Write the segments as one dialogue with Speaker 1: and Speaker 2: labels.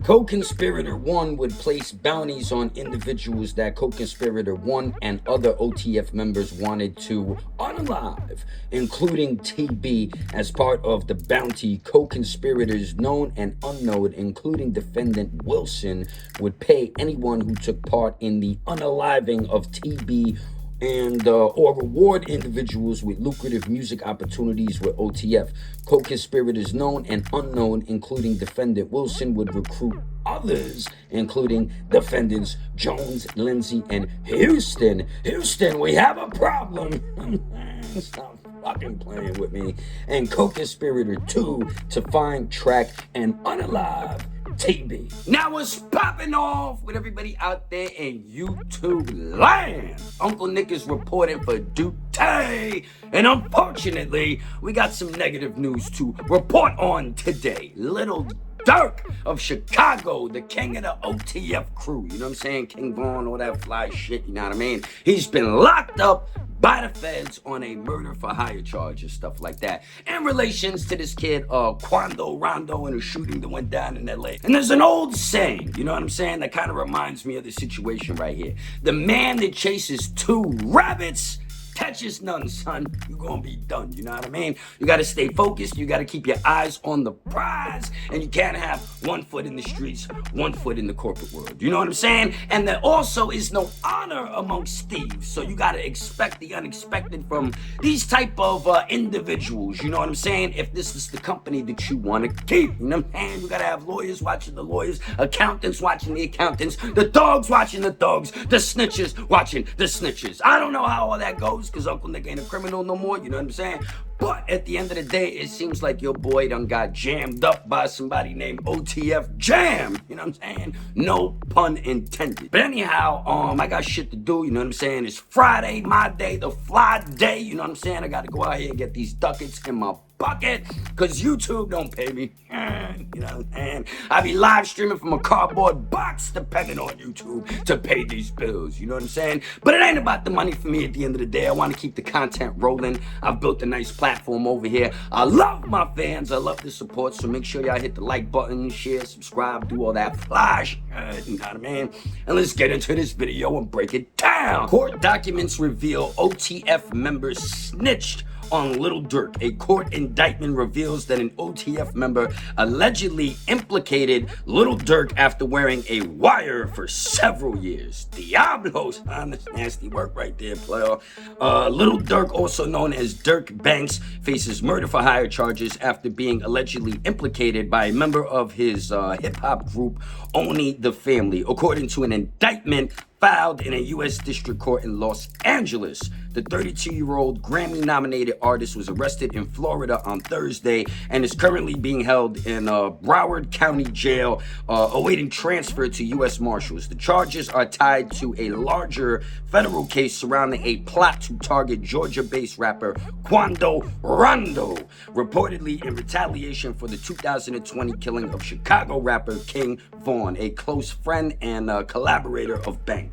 Speaker 1: Co-conspirator 1 would place bounties on individuals that co-conspirator 1 and other OTF members wanted to unalive, including TB. As part of the bounty, co-conspirators known and unknown, including defendant Wilson, would pay anyone who took part in the unaliving of TB and or reward individuals with lucrative music opportunities with OTF. Co-conspirators known and unknown, including defendant Wilson, would recruit others, including defendants Jones, Lindsay, and Houston. Houston, we have a problem. Stop fucking playing with me. And co-conspirator 2 to find, track, and unalive TB. Now what's popping off with everybody out there in YouTube land? Uncle Nick is reporting for Duke, and unfortunately, we got some negative news to report on today. LiL Durk of Chicago, the king of the OTF crew, you know what I'm saying? King Von, all that fly shit, you know what I mean? He's been locked up by the feds on a murder for hire charge and stuff like that in relations to this kid Quando Rondo and a shooting that went down in LA. And there's an old saying, you know what I'm saying, that kind of reminds me of the situation right here. The man that chases 2 rabbits catches none, son. You're gonna be done, you know what I mean? You gotta stay focused, you gotta keep your eyes on the prize, and you can't have 1 foot in the streets, 1 foot in the corporate world. You know what I'm saying? And there also is no honor amongst thieves, so you gotta expect the unexpected from these type of individuals, you know what I'm saying? If this is the company that you wanna keep, you know what I'm saying? You gotta have lawyers watching the lawyers, accountants watching the accountants, the dogs watching the dogs, the snitches watching the snitches. I don't know how all that goes, because Uncle Nick ain't a criminal no more, you know what I'm saying? But at the end of the day, it seems like your boy done got jammed up by somebody named OTF JAM, you know what I'm saying? No pun intended. But anyhow, I got shit to do, you know what I'm saying? It's Friday, my day, the fly day, you know what I'm saying? I gotta go out here and get these ducats in my bucket, because YouTube don't pay me, you know what I'm saying? I be live streaming from a cardboard box depending on YouTube to pay these bills, you know what I'm saying? But it ain't about the money for me at the end of the day. I want to keep the content rolling. I've built a nice platform over here. I love my fans. I love the support, so make sure y'all hit the like button, share, subscribe, do all that flash, you know what I mean? And let's get into this video and break it down. Court documents reveal OTF members snitched on LiL Durk. A court indictment reveals that an OTF member allegedly implicated LiL Durk after wearing a wire for several years. Diablos, that's nasty work right there, player. LiL Durk, also known as Durk Banks, faces murder for hire charges after being allegedly implicated by a member of his hip-hop group, Only the Family, according to an indictment filed in a U.S. District Court in Los Angeles. The 32-year-old Grammy-nominated artist was arrested in Florida on Thursday and is currently being held in Broward County Jail, awaiting transfer to U.S. Marshals. The charges are tied to a larger federal case surrounding a plot to target Georgia-based rapper Quando Rondo, reportedly in retaliation for the 2020 killing of Chicago rapper King Von, a close friend and collaborator of Banks.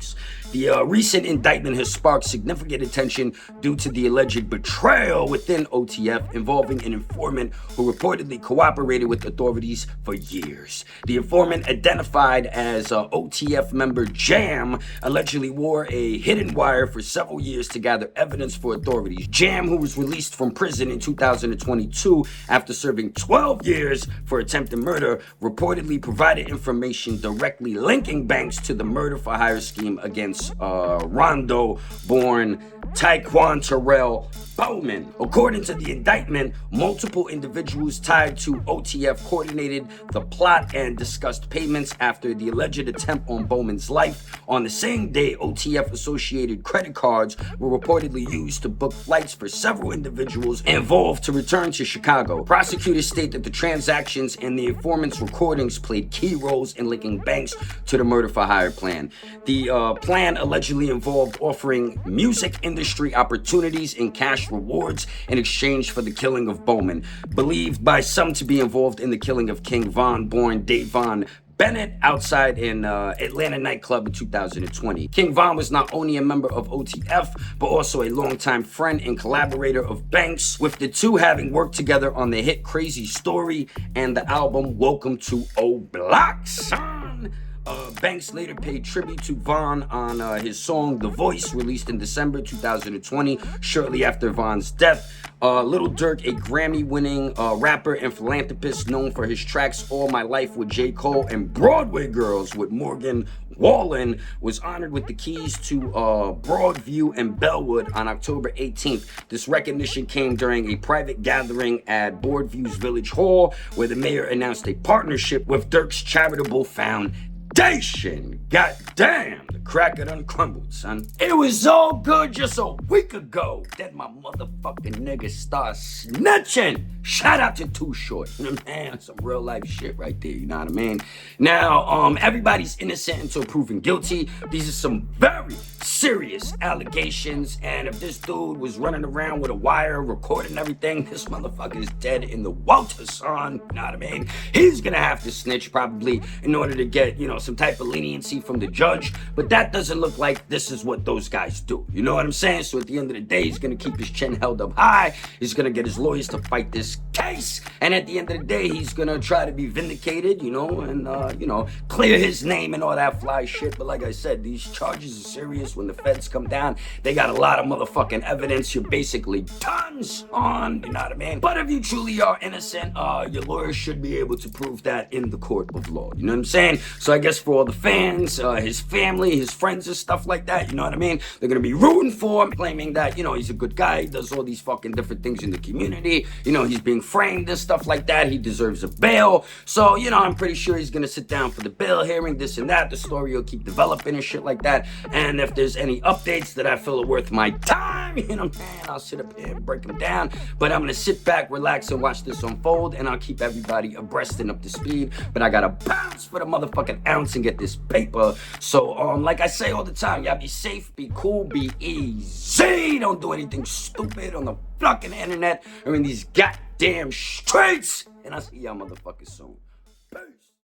Speaker 1: The recent indictment has sparked significant attention due to the alleged betrayal within OTF involving an informant who reportedly cooperated with authorities for years. The informant, identified as OTF member Jam, allegedly wore a hidden wire for several years to gather evidence for authorities. Jam, who was released from prison in 2022 after serving 12 years for attempted murder, reportedly provided information directly linking Banks to the murder for hire scheme against Rondo-born Taekwon Terrell Bowman. According to the indictment, multiple individuals tied to OTF coordinated the plot and discussed payments after the alleged attempt on Bowman's life. On the same day, OTF-associated credit cards were reportedly used to book flights for several individuals involved to return to Chicago. Prosecutors state that the transactions and the informant's recordings played key roles in linking Banks to the murder for hire plan. The plan allegedly involved offering music industry opportunities and cash rewards in exchange for the killing of Bowman, believed by some to be involved in the killing of King Von, born Dave Von Bennett, outside an Atlanta nightclub in 2020. King Von was not only a member of OTF, but also a longtime friend and collaborator of Banks, with the two having worked together on the hit Crazy Story and the album Welcome to O Blocks. Banks later paid tribute to Vaughn on his song The Voice, released in December 2020, shortly after Vaughn's death. LiL Durk, a Grammy-winning rapper and philanthropist known for his tracks All My Life with J. Cole and Broadway Girls with Morgan Wallen, was honored with the keys to Broadview and Bellwood on October 18th. This recognition came during a private gathering at Broadview's Village Hall, where the mayor announced a partnership with Durk's charitable foundation. God damn, the cracker done crumbled, son. It was all good just a week ago. Then my motherfucking niggas start snitching. Shout out to Too Short. You know what I'm saying? That's some real life shit right there, you know what I mean? Now, everybody's innocent until proven guilty. These are some very serious allegations, and if this dude was running around with a wire recording everything, this motherfucker is dead in the water, son. You know what I mean? He's gonna have to snitch probably in order to get, you know, some type of leniency from the judge, but that doesn't look like this is what those guys do. You know what I'm saying? So at the end of the day, he's gonna keep his chin held up high. He's gonna get his lawyers to fight this case, and at the end of the day, he's gonna try to be vindicated, you know, and clear his name and all that fly shit. But like I said, these charges are serious. When the feds come down, they got a lot of motherfucking evidence. You're basically tons on, you know what I mean? But if you truly are innocent, your lawyer should be able to prove that in the court of law. You know what I'm saying? So I guess for all the fans, his family, his friends and stuff like that, you know what I mean? They're gonna be rooting for him, claiming that, you know, he's a good guy, he does all these fucking different things in the community. You know, he's being framed and stuff like that. He deserves a bail. So, you know, I'm pretty sure he's gonna sit down for the bail hearing, this and that. The story will keep developing and shit like that. And if there's any updates that I feel are worth my time, you know what I'm saying, I'll sit up here and break them down. But I'm gonna sit back, relax, and watch this unfold, and I'll keep everybody abreast and up to speed. But I gotta bounce for the motherfucking ounce and get this paper. So, like I say all the time, y'all be safe, be cool, be easy. Don't do anything stupid on the fucking internet or in these goddamn streets. And I'll see y'all motherfuckers soon. Peace.